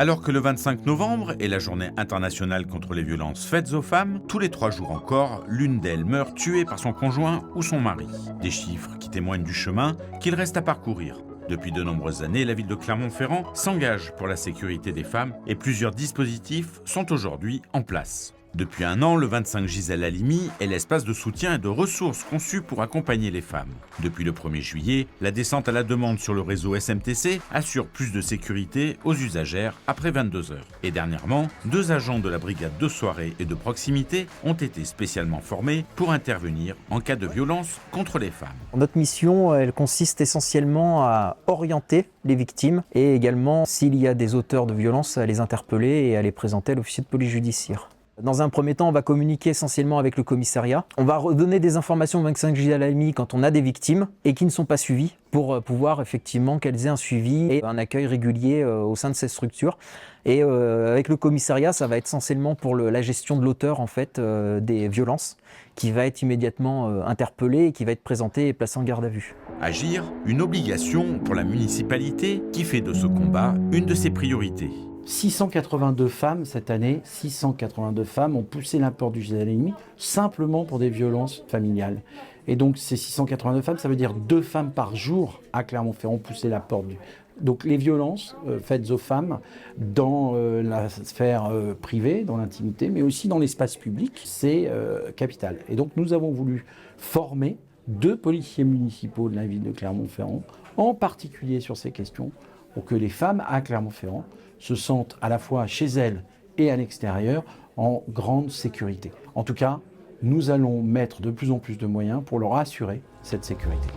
Alors que le 25 novembre est la journée internationale contre les violences faites aux femmes, tous les 3 jours encore, l'une d'elles meurt tuée par son conjoint ou son mari. Des chiffres qui témoignent du chemin qu'il reste à parcourir. Depuis de nombreuses années, la ville de Clermont-Ferrand s'engage pour la sécurité des femmes et plusieurs dispositifs sont aujourd'hui en place. Depuis 1 an, le 25 Gisèle Halimi est l'espace de soutien et de ressources conçu pour accompagner les femmes. Depuis le 1er juillet, la descente à la demande sur le réseau SMTC assure plus de sécurité aux usagères après 22 heures. Et dernièrement, 2 agents de la brigade de soirée et de proximité ont été spécialement formés pour intervenir en cas de violence contre les femmes. Notre mission, elle consiste essentiellement à orienter les victimes et également, s'il y a des auteurs de violences, à les interpeller et à les présenter à l'officier de police judiciaire. Dans un premier temps, on va communiquer essentiellement avec le commissariat. On va redonner des informations au 25 Gisèle Halimi quand on a des victimes et qui ne sont pas suivies pour pouvoir effectivement qu'elles aient un suivi et un accueil régulier au sein de ces structures. Et avec le commissariat, ça va être essentiellement pour la gestion de l'auteur en fait, des violences qui va être immédiatement interpellé et qui va être présenté et placé en garde à vue. Agir, une obligation pour la municipalité qui fait de ce combat une de ses priorités. 682 femmes cette année, 682 femmes ont poussé la porte du Gisèle Halimi simplement pour des violences familiales. Et donc ces 682 femmes, ça veut dire 2 femmes par jour à Clermont-Ferrand pousser la porte du... Donc les violences faites aux femmes dans la sphère privée, dans l'intimité, mais aussi dans l'espace public, c'est capital. Et donc nous avons voulu former 2 policiers municipaux de la ville de Clermont-Ferrand, en particulier sur ces questions, pour que les femmes à Clermont-Ferrand se sentent à la fois chez elles et à l'extérieur en grande sécurité. En tout cas, nous allons mettre de plus en plus de moyens pour leur assurer cette sécurité.